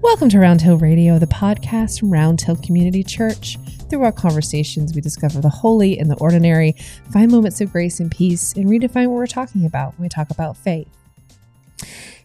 Welcome to Round Hill Radio, the podcast from Round Hill Community Church. Through our conversations, we discover the holy and the ordinary, find moments of grace and peace, and redefine what we're talking about when we talk about faith.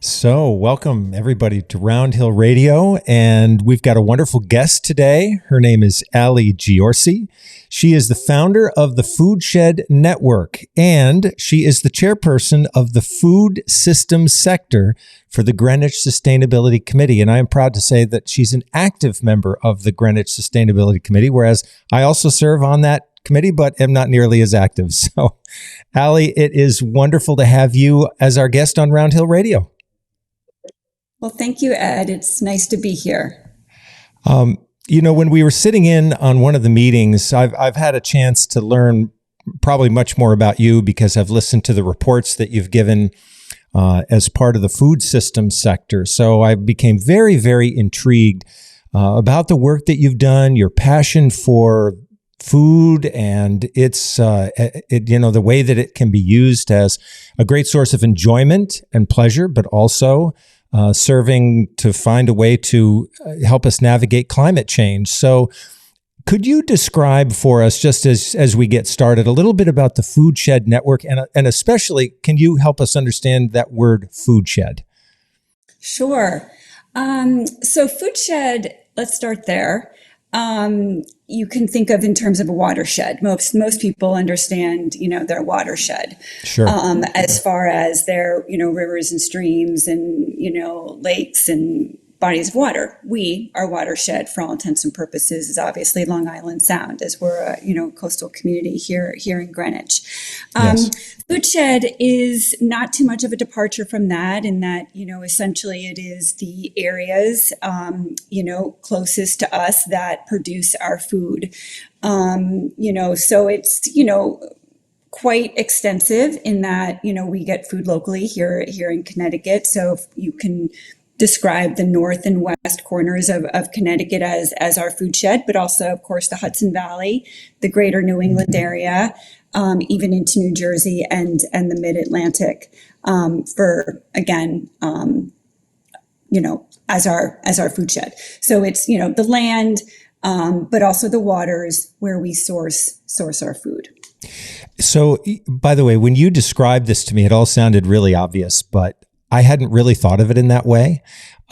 So, welcome everybody to Round Hill Radio, and we've got a wonderful guest today. Her name is Ghiorse. She is the founder of the Foodshed Network, and she is the chairperson of the food systems sector for the Greenwich Sustainability Committee. And I am proud to say that she's an active member of the Greenwich Sustainability Committee, whereas I also serve on that committee, but am not nearly as active. So, Allie, it is wonderful to have you as our guest on Round Hill Radio. Well, thank you, Ed. It's nice to be here. When we were sitting in on one of the meetings, I've had a chance to learn probably much more about you because I've listened to the reports that you've given as part of the food systems sector. So I became very, very intrigued about the work that you've done, your passion for food, and it's the way that it can be used as a great source of enjoyment and pleasure, but also serving to find a way to help us navigate climate change. So could you describe for us, just as we get started, a little bit about the Foodshed Network, and especially, can you help us understand that word foodshed? Sure. So Foodshed, let's start there. You can think of in terms of a watershed. Most people understand, their watershed. Sure. As far as their, rivers and streams and, lakes and bodies of water. Our watershed, for all intents and purposes, is obviously Long Island Sound, as we're a, coastal community here in Greenwich. Yes. Foodshed is not too much of a departure from that, in that, essentially it is the areas, closest to us that produce our food. So it's, quite extensive in that, we get food locally here in Connecticut. So if you can describe the north and west corners of Connecticut as our food shed, but also, of course, the Hudson Valley, the greater New England area, even into New Jersey and the Mid-Atlantic, as our food shed. So it's, the land, but also the waters where we source our food. So, by the way, when you described this to me, it all sounded really obvious, but I hadn't really thought of it in that way.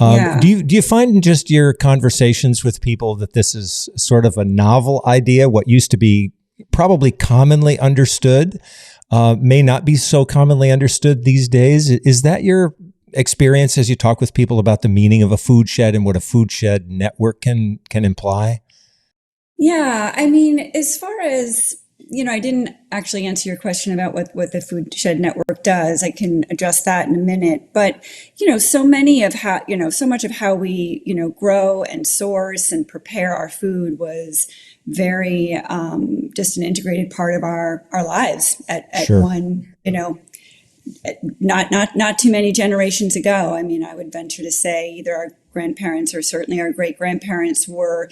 Yeah. Do you find in just your conversations with people that this is sort of a novel idea? What used to be probably commonly understood may not be so commonly understood these days. Is that your experience as you talk with people about the meaning of a food shed and what a food shed network can imply? Yeah, I mean, as far as I didn't actually answer your question about what the Foodshed Network does. I can address that in a minute. But, so much of how we, grow and source and prepare our food was very just an integrated part of our lives at Sure. one, not too many generations ago. I mean, I would venture to say either our grandparents or certainly our great grandparents were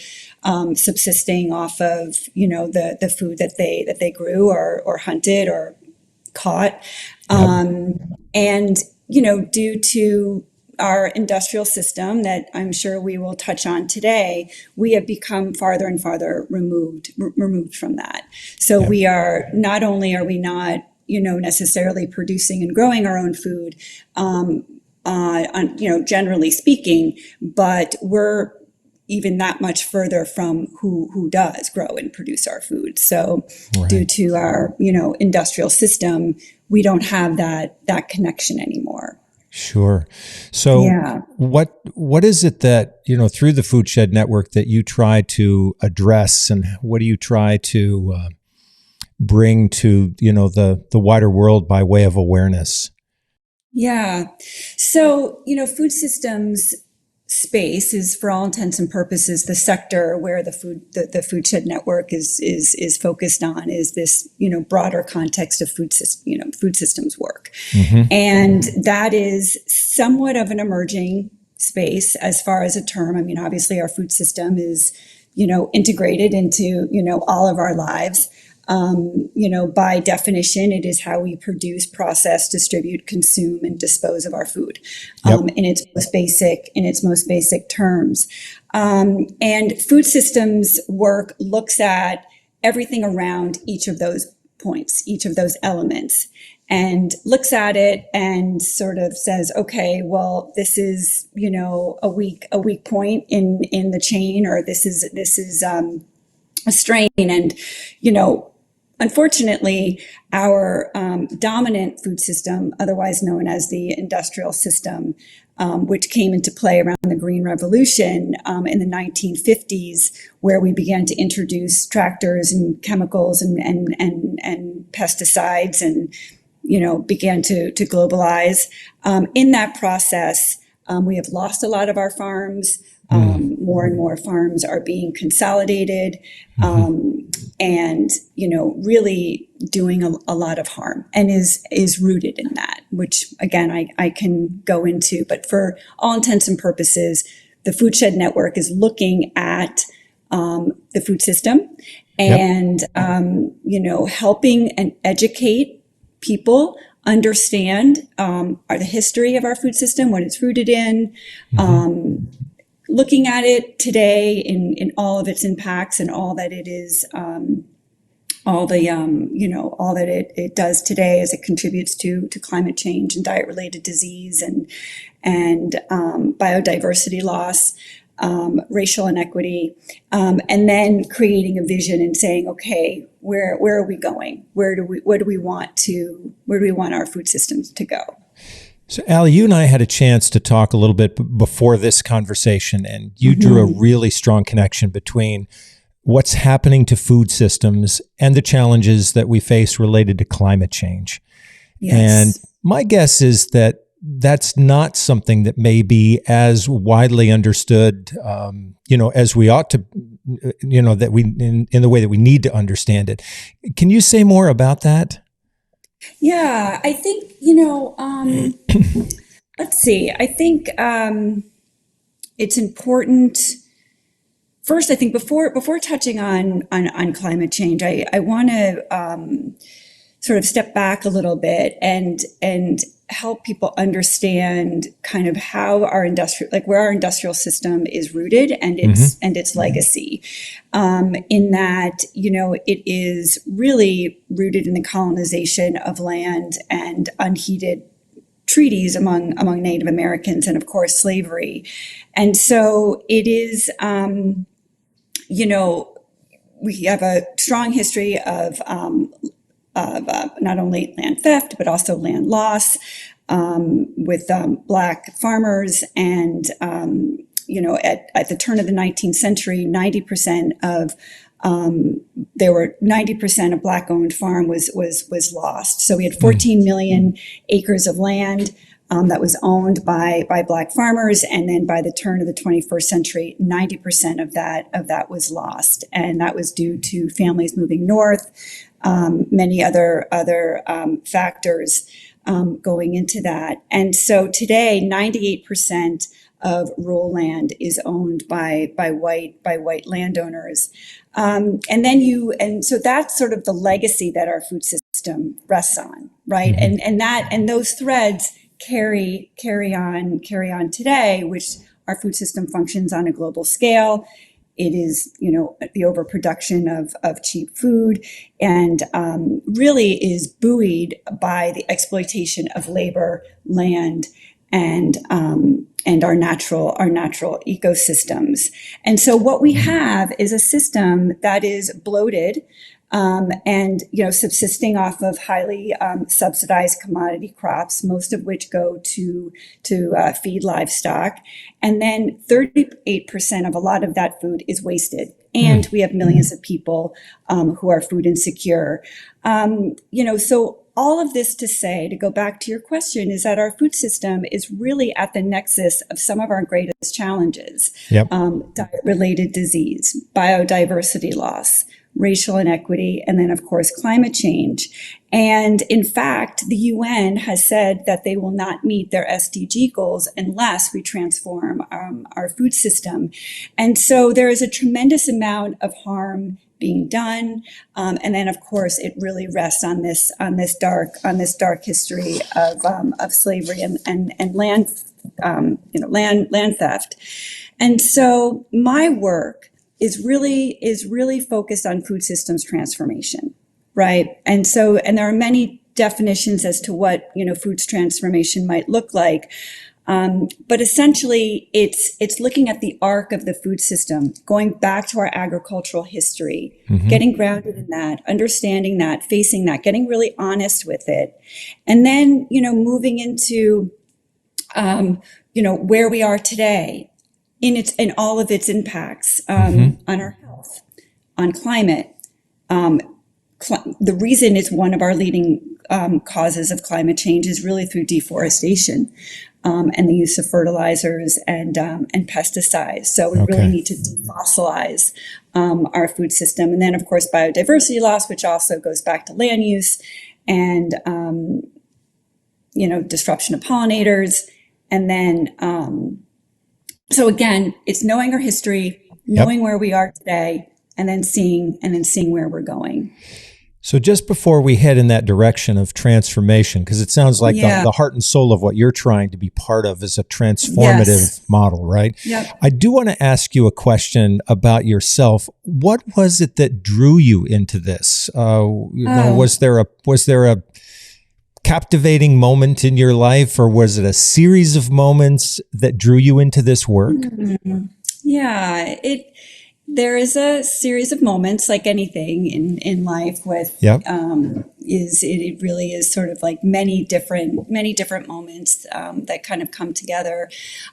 subsisting off of the food that they grew or hunted or caught, and due to our industrial system that I'm sure we will touch on today, we have become farther and farther removed from that. So we are not only are we not necessarily producing and growing our own food, generally speaking, but we're even that much further from who does grow and produce our food. So Right. Due to our, industrial system, we don't have that connection anymore. Sure. So what is it that, through the Foodshed Network that you try to address, and what do you try to bring to, the wider world by way of awareness? Yeah. So, food systems space is, for all intents and purposes, the sector where the Foodshed Network is focused on, is this, broader context of food systems work. Mm-hmm. And that is somewhat of an emerging space as far as a term. I mean, obviously our food system is, integrated into, all of our lives. By definition, it is how we produce, process, distribute, consume, and dispose of our food, in its most basic terms. And food systems work looks at everything around each of those points, each of those elements, and looks at it and sort of says, okay, well, this is, a weak point in the chain, or this is a strain. And, unfortunately, our dominant food system, otherwise known as the industrial system, which came into play around the Green Revolution in the 1950s, where we began to introduce tractors and chemicals and pesticides, and began to globalize. In that process, we have lost a lot of our farms. More and more farms are being consolidated, and really doing a lot of harm, and is rooted in that, which again I can go into. But for all intents and purposes, the Foodshed Network is looking at the food system and helping and educate people understand the history of our food system, what it's rooted in. Looking at it today in all of its impacts and all that it is, all that it does today as it contributes to climate change and diet-related disease and biodiversity loss, racial inequity, and then creating a vision and saying, okay, where are we going? Where do we want our food systems to go? So, Allie, you and I had a chance to talk a little bit before this conversation, and you drew a really strong connection between what's happening to food systems and the challenges that we face related to climate change. Yes. And my guess is that that's not something that may be as widely understood, as we ought to, that we in the way that we need to understand it. Can you say more about that? Yeah, I think, let's see. I think it's important. First, I think before touching on climate change, I want to sort of step back a little bit and help people understand kind of how where our industrial system is rooted and its legacy. In that, it is really rooted in the colonization of land and unheeded treaties among Native Americans, and of course slavery. And so it is, we have a strong history of not only land theft, but also land loss, with Black farmers. And, at the turn of the 19th century, 90% of Black-owned farm was lost. So we had 14 million acres of land that was owned by Black farmers, and then by the turn of the 21st century, 90% of that was lost, and that was due to families moving north, many other factors going into that. And so today, 98% of rural land is owned by white landowners, and so that's sort of the legacy that our food system rests on, right? And those threads carry on today, which our food system functions on a global scale. It is, the overproduction of cheap food, and really is buoyed by the exploitation of labor, land, and our natural ecosystems. And so what we have is a system that is bloated, and subsisting off of highly subsidized commodity crops, most of which go to feed livestock, and then 38% of a lot of that food is wasted. And we have millions of people who are food insecure. So all of this to say, to go back to your question, is that our food system is really at the nexus of some of our greatest challenges: diet-related disease, biodiversity loss, racial inequity, and then, of course, climate change. And in fact, the UN has said that they will not meet their SDG goals unless we transform our food system. And so there is a tremendous amount of harm being done. And then, of course, it really rests on this dark history of slavery and land theft. And so my work is really focused on food systems transformation, right? And there are many definitions as to what, food transformation might look like. But essentially it's looking at the arc of the food system, going back to our agricultural history, getting grounded in that, understanding that, facing that, getting really honest with it. And then, moving into, where we are today in all of its impacts, on our health, on climate. The reason it's one of our leading causes of climate change is really through deforestation and the use of fertilizers and pesticides. So we really need to defossilize our food system. And then, of course, biodiversity loss, which also goes back to land use and, disruption of pollinators. And then, so again, it's knowing our history, knowing where we are today, and then seeing where we're going. So just before we head in that direction of transformation, because it sounds like the heart and soul of what you're trying to be part of is a transformative model, right? Yep. I do want to ask you a question about yourself. What was it that drew you into this? Was there a captivating moment in your life, or was it a series of moments that drew you into this work? Yeah, there is a series of moments, like anything in life. With it really is sort of like many different moments that kind of come together.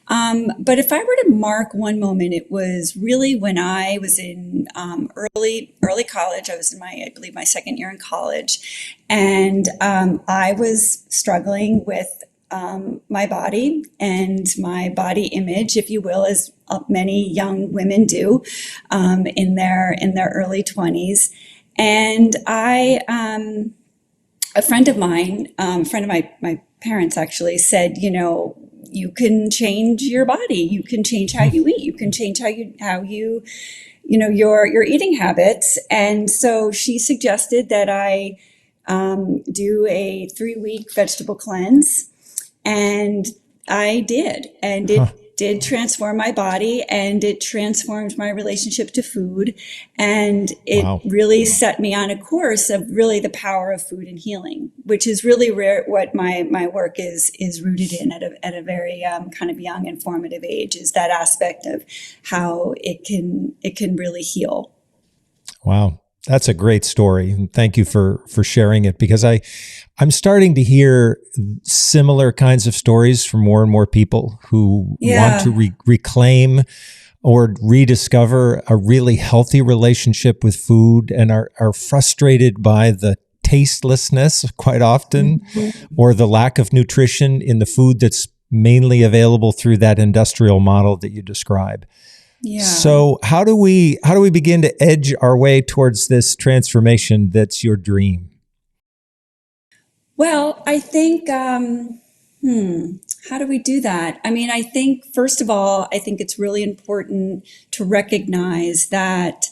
But if I were to mark one moment, it was really when I was in early college. I was in I believe my second year in college, and I was struggling with my body and my body image, if you will, as many young women do in their early 20s. And a friend of mine, my parents actually said, you can change your body, you can change how you eat, you can change how you your eating habits. And so she suggested that I do a 3-week vegetable cleanse. And I did, and it did transform my body, and it transformed my relationship to food, and it really set me on a course of really the power of food and healing, which is really what my work is rooted in at a very kind of young and formative age, is that aspect of how it can really heal. Wow. That's a great story. And thank you for sharing it, because I'm starting to hear similar kinds of stories from more and more people who want to reclaim or rediscover a really healthy relationship with food and are frustrated by the tastelessness quite often, or the lack of nutrition in the food that's mainly available through that industrial model that you describe. Yeah. So how do we begin to edge our way towards this transformation that's your dream? Well, I think, how do we do that? I mean, I think, first of all, I think it's really important to recognize that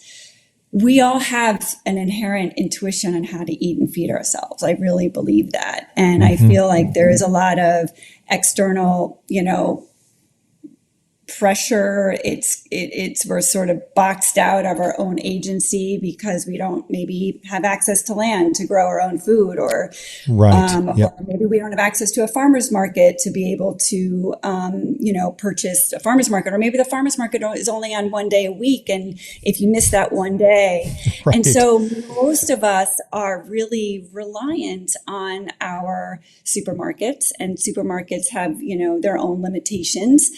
we all have an inherent intuition on how to eat and feed ourselves. I really believe that. And I feel like there is a lot of external, pressure. We're sort of boxed out of our own agency because we don't maybe have access to land to grow our own food, or or maybe we don't have access to a farmer's market to be able to purchase a farmer's market, or maybe the farmer's market is only on one day a week, and if you miss that one day. And so most of us are really reliant on our supermarkets, and supermarkets have their own limitations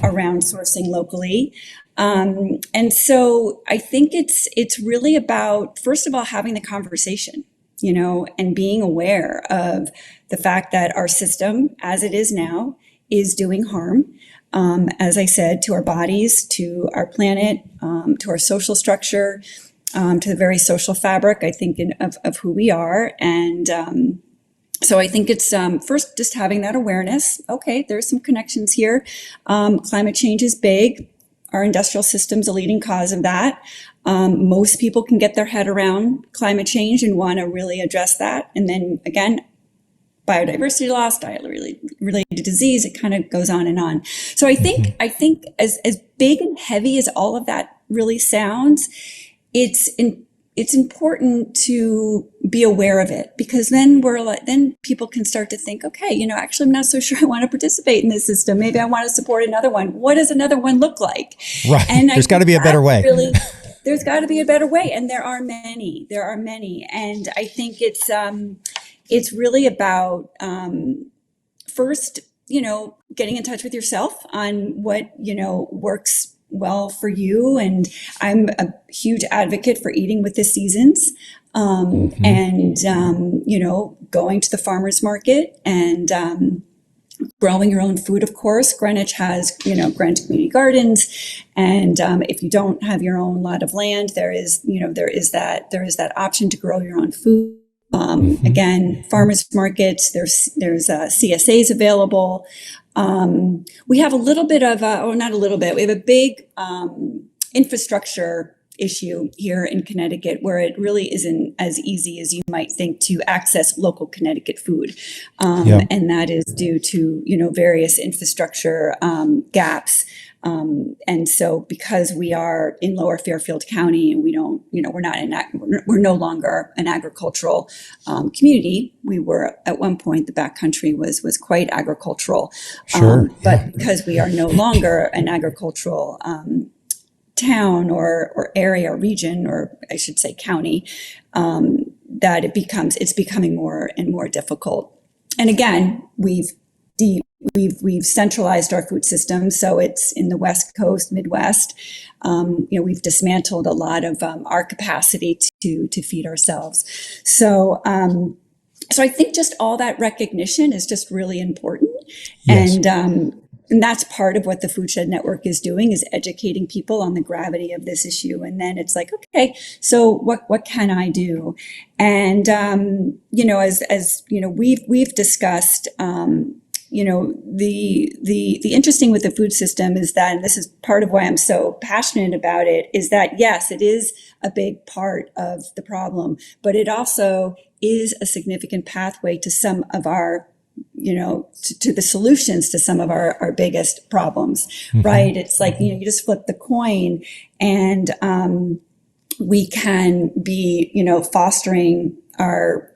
around sourcing locally. And so I think it's really about, first of all, having the conversation, and being aware of the fact that our system, as it is now, is doing harm, as I said, to our bodies, to our planet, to our social structure, to the very social fabric, I think, of who we are. And so I think it's first just having that awareness. Okay, there's some connections here. Climate change is big. Our industrial system's a leading cause of that. Most people can get their head around climate change and want to really address that. And then again, biodiversity loss, related disease, it kind of goes on and on. So I think as big and heavy as all of that really sounds, it's important to be aware of it, because then then people can start to think, okay, actually I'm not so sure I want to participate in this system. Maybe I want to support another one. What does another one look like? Right. And there's got to be a better way. There's got to be a better way. And there are many. And I think it's really about, first, getting in touch with yourself on what, works well for you. And I'm a huge advocate for eating with the seasons, and, going to the farmer's market and, growing your own food. Of course, Greenwich has, Greenwich Community Gardens. And, if you don't have your own lot of land, there is that option to grow your own food. Again, farmers markets, there's CSAs available. We have a little bit of not a little bit, we have a big infrastructure issue here in Connecticut, where it really isn't as easy as you might think to access local Connecticut food. And that is due to, various infrastructure gaps. And so because we are in Lower Fairfield County and we don't, we're no longer an agricultural community. We were at one point, the backcountry was quite agricultural. But because we are no longer an agricultural town or area or region, or I should say county, that it's becoming more and more difficult. And again, we've centralized our food system, so it's in the West Coast, Midwest. We've dismantled a lot of our capacity to feed ourselves. So I think just all that recognition is just really important. Yes. And that's part of what the Foodshed Network is doing, is educating people on the gravity of this issue. And then it's like, okay, so what can I do? And as we've discussed, the interesting with the food system is that, and this is part of why I'm so passionate about it, is that yes, it is a big part of the problem, but it also is a significant pathway to some of our, to the solutions to some of our biggest problems, right? It's like, you just flip the coin and we can be, fostering our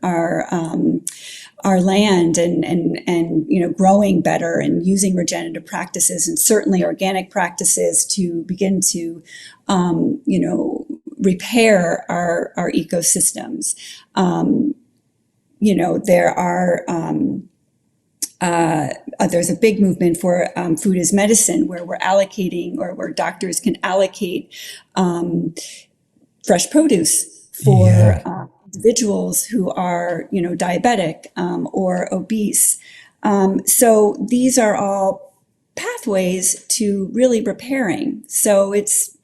land and growing better and using regenerative practices and certainly organic practices to begin to repair our ecosystems. There are there's a big movement for food as medicine, where we're allocating, or where doctors can allocate fresh produce for individuals who are, diabetic or obese. So these are all pathways to really repairing. So it's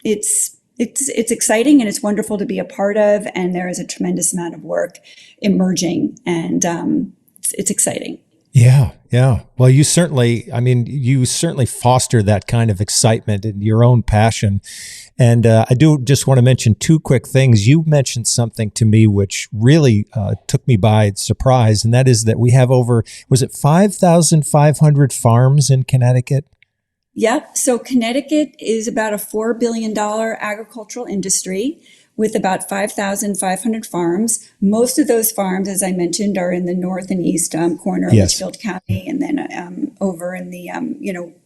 exciting and it's wonderful to be a part of. And there is a tremendous amount of work emerging, and it's exciting. Yeah. Well, you certainly foster that kind of excitement and your own passion. And I do just want to mention two quick things. You mentioned something to me which really took me by surprise, and that is that we have over, was it 5,500 farms in Connecticut? Yep. So Connecticut is about a $4 billion agricultural industry with about 5,500 farms. Most of those farms, as I mentioned, are in the north and east corner of Litchfield County, and then over in the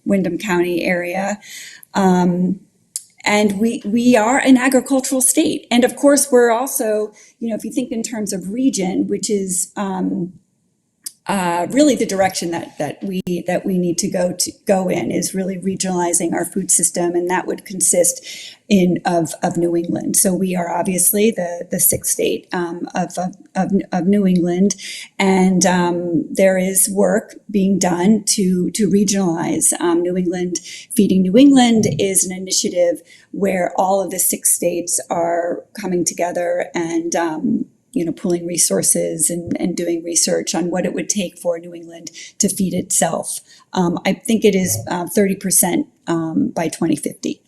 Windham County area. And we are an agricultural state. And of course, we're also, if you think in terms of region, which is really the direction that we need to go in, is really regionalizing our food system, and that would consist of New England. So we are obviously the sixth state of New England, and there is work being done to regionalize New England. Feeding New England is an initiative where all of the 6 states are coming together and pooling resources and doing research on what it would take for New England to feed itself. I think it is 30% by 2050.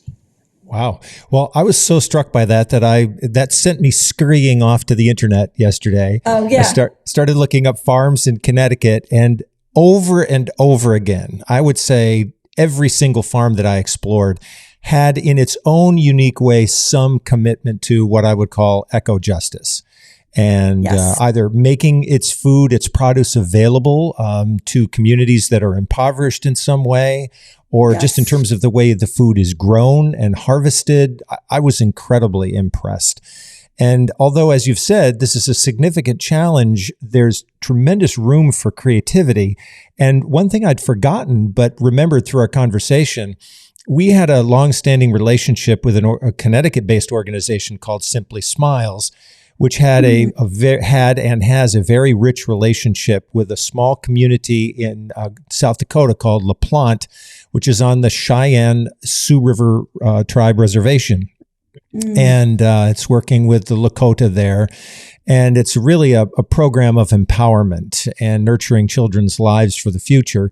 Wow. Well, I was so struck by that sent me scurrying off to the internet yesterday. Oh, yeah. I started looking up farms in Connecticut, and over again, I would say every single farm that I explored had in its own unique way some commitment to what I would call eco-justice. And Yes. either making its food, its produce available to communities that are impoverished in some way, or just in Yes. terms of the way the food is grown and harvested. I was incredibly impressed. And although, as you've said, this is a significant challenge, there's tremendous room for creativity. And one thing I'd forgotten, but remembered through our conversation, we had a longstanding relationship with a Connecticut-based organization called Simply Smiles, which had had and has a very rich relationship with a small community in South Dakota called La Plante, which is on the Cheyenne Sioux River Tribe Reservation. And it's working with the Lakota there. And it's really a program of empowerment and nurturing children's lives for the future.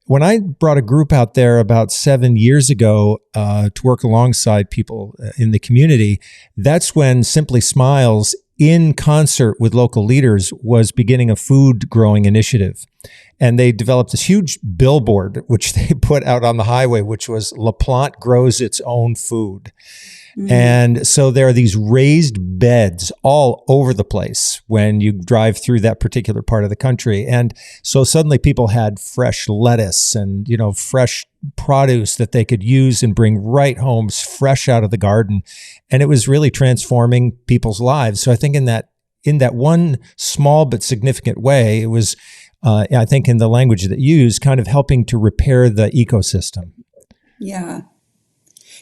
When I brought a group out there about 7 years ago to work alongside people in the community, that's when Simply Smiles, in concert with local leaders, was beginning a food growing initiative. And they developed this huge billboard, which they put out on the highway, which was La Plante grows its own food. And so there are these raised beds all over the place when you drive through that particular part of the country. And so suddenly people had fresh lettuce and, fresh produce that they could use and bring right home fresh out of the garden. And it was really transforming people's lives. So I think in that one small but significant way, it was, I think in the language that you use, kind of helping to repair the ecosystem. Yeah.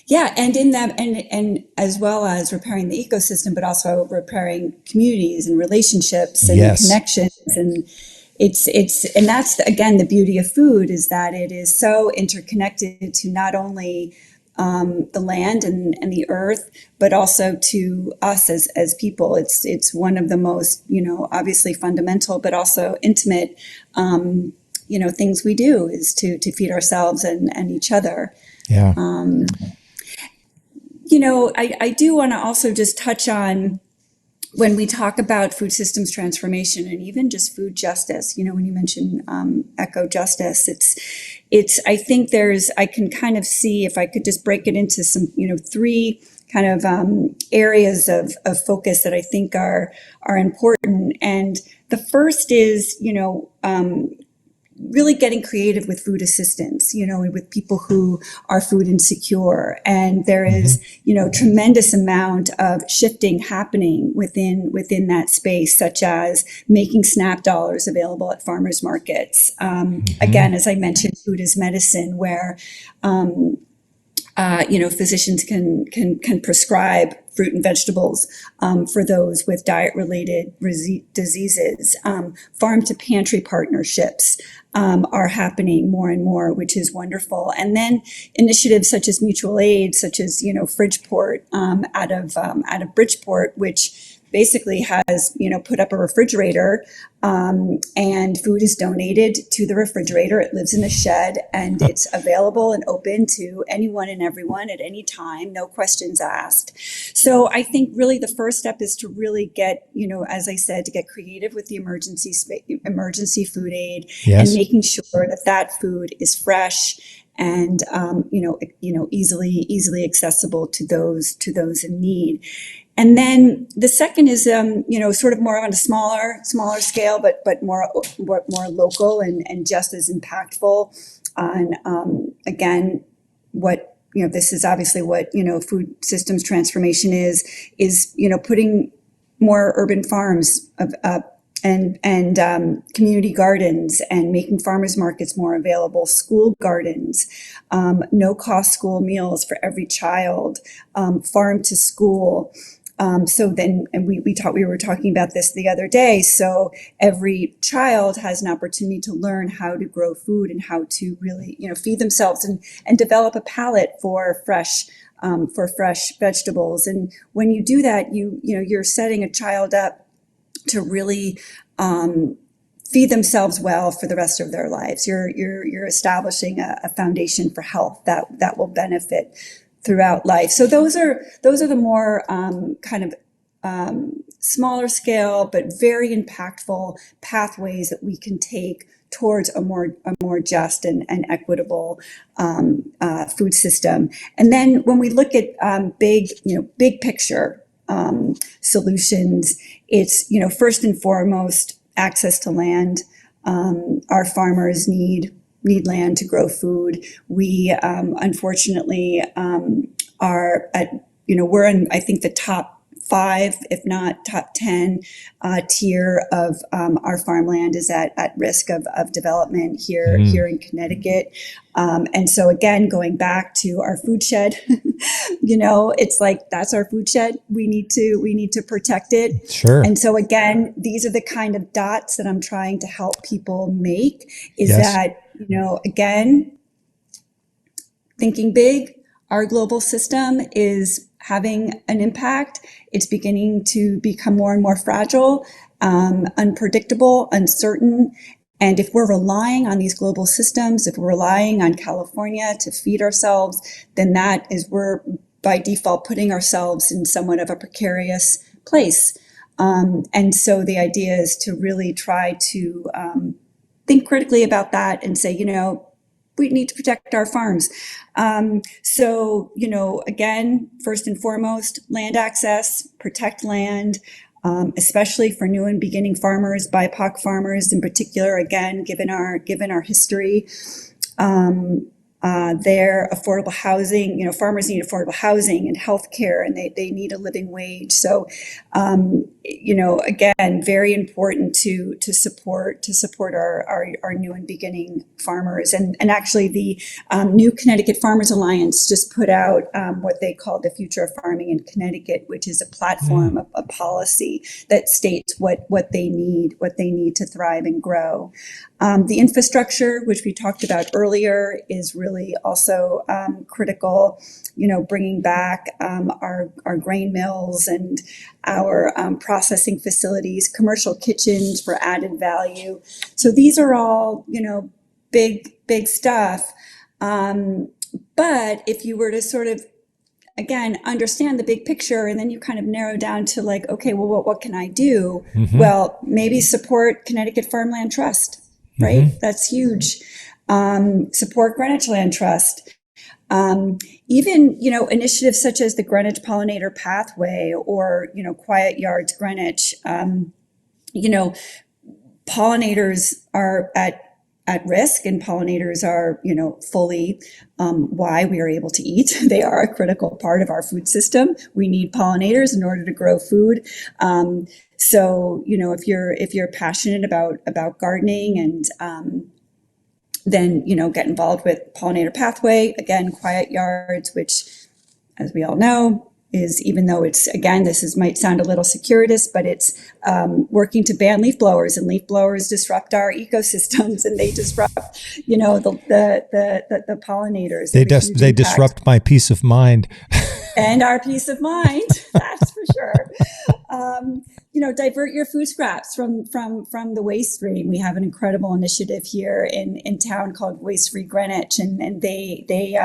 Yeah, and in that, and as well as repairing the ecosystem, but also repairing communities and relationships and Yes. connections, and and that's again the beauty of food, is that it is so interconnected to not only the land and the earth, but also to us as people. It's one of the most obviously fundamental, but also intimate things we do, is to feed ourselves and each other. Yeah. I do want to also just touch on, when we talk about food systems transformation and even just food justice, when you mention eco justice, I think I can kind of see, if I could just break it into some, three kind of areas of focus that I think are important. And the first is, really getting creative with food assistance, with people who are food insecure. And there is, tremendous amount of shifting happening within that space, such as making SNAP dollars available at farmers markets. Again, as I mentioned, food is medicine, where physicians can prescribe fruit and vegetables for those with diet-related diseases. Farm to pantry partnerships are happening more and more, which is wonderful. And then initiatives such as mutual aid, such as Fridgeport out of Bridgeport, which basically has put up a refrigerator, and food is donated to the refrigerator. It lives in a shed, and it's available and open to anyone and everyone at any time, no questions asked. So I think really the first step is to really get, as I said, to get creative with the emergency food aid. Yes. And making sure that food is fresh and easily accessible to those in need. And then the second is, sort of more on a smaller scale, but more local and just as impactful on, again, what, this is obviously what, food systems transformation is putting more urban farms and community gardens, and making farmers markets more available, school gardens, no-cost school meals for every child, farm to school. So then, and we were talking about this the other day. So every child has an opportunity to learn how to grow food and how to really, feed themselves and develop a palate for fresh vegetables. And when you do that, you're setting a child up to really feed themselves well for the rest of their lives. You're establishing a foundation for health that will benefit throughout life. So those are the more smaller scale, but very impactful pathways that we can take towards a more just and equitable food system. And then when we look at big picture solutions, it's first and foremost access to land. Our farmers need land to grow food. We unfortunately are at we're in, I think, the top 5, if not top 10 tier of our farmland is at risk of development here in Connecticut. And so again, going back to our food shed, it's like, that's our food shed. We need to protect it. Sure. And so again, these are the kind of dots that I'm trying to help people make is Yes. that, again, thinking big, our global system is having an impact. It's beginning to become more and more fragile, unpredictable, uncertain. And if we're relying on these global systems, if we're relying on California to feed ourselves, then that is, we're by default putting ourselves in somewhat of a precarious place. And so the idea is to really try to think critically about that and say, we need to protect our farms. So, again, first and foremost, land access, protect land, especially for new and beginning farmers, BIPOC farmers in particular, again, given our history. Their affordable housing, farmers need affordable housing and healthcare, and they need a living wage. So, again, very important to support our new and beginning farmers. And actually, the New Connecticut Farmers Alliance just put out what they call the Future of Farming in Connecticut, which is a platform, a policy that states what they need to thrive and grow. The infrastructure, which we talked about earlier, is really also critical. Bringing back our grain mills and our processing facilities, commercial kitchens for added value. So these are all big stuff. But if you were to sort of, again, understand the big picture, and then you kind of narrow down to like, okay, well, what can I do? Mm-hmm. Well, maybe support Connecticut Farmland Trust, right? Mm-hmm. That's huge. Support Greenwich Land Trust. Even, initiatives such as the Greenwich Pollinator Pathway or, Quiet Yards Greenwich. Pollinators are at risk, and pollinators are, fully why we are able to eat. They are a critical part of our food system. We need pollinators in order to grow food. So, if you're passionate about gardening and then, get involved with Pollinator Pathway, again, Quiet Yards, which, as we all know, is, even though it's, again, might sound a little circuitous, but it's working to ban leaf blowers, and leaf blowers disrupt our ecosystems, and they disrupt, the pollinators. They disrupt my peace of mind. And our peace of mind, that's for sure. Divert your food scraps from the waste stream. We have an incredible initiative here in town called Waste Free Greenwich, and they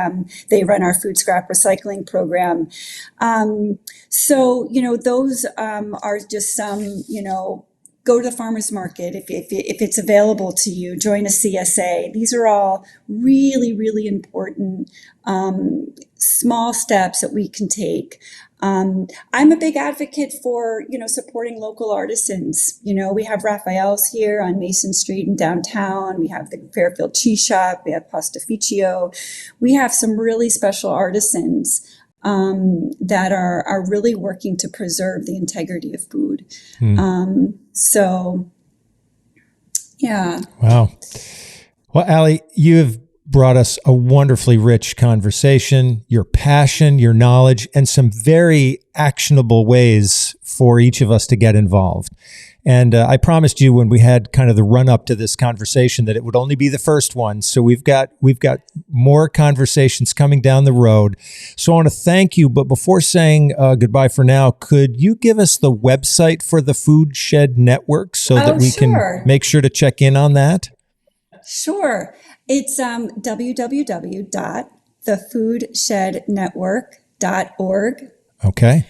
run our food scrap recycling program. So those are just some, go to the farmer's market if it's available to you. Join a CSA. These are all really, really important small steps that we can take. I'm a big advocate for, supporting local artisans. We have Raphael's here on Mason Street in downtown. We have the Fairfield Cheese Shop. We have Pastificio. We have some really special artisans that are really working to preserve the integrity of food. So, yeah. Wow. Well, Allie, you have brought us a wonderfully rich conversation, your passion, your knowledge, and some very actionable ways for each of us to get involved. And I promised you when we had kind of the run up to this conversation that it would only be the first one. So we've got more conversations coming down the road. So I want to thank you. But before saying goodbye for now, could you give us the website for the Foodshed Network so that we can make sure to check in on that? Sure. It's www.foodshed, thefoodshed.network.org. Okay.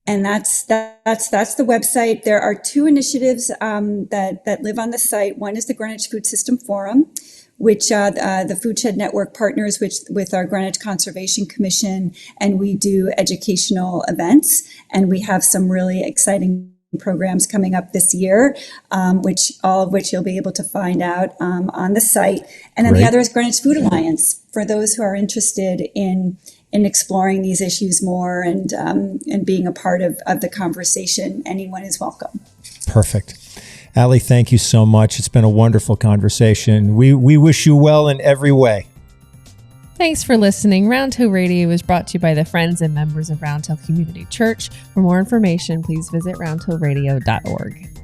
And that's the website. There are two initiatives that live on the site. One is the Greenwich Food System Forum, which the Foodshed Network partners with our Greenwich Conservation Commission, and we do educational events. And we have some really exciting programs coming up this year, all of which you'll be able to find out on the site. And then Great. The other is Greenwich Food Alliance, for those who are interested in exploring these issues more and being a part of the conversation. Anyone is welcome. Perfect. Allie, thank you so much. It's been a wonderful conversation. We wish you well in every way. Thanks for listening. Round Hill Radio is brought to you by the friends and members of Round Hill Community Church. For more information, please visit roundhillradio.org.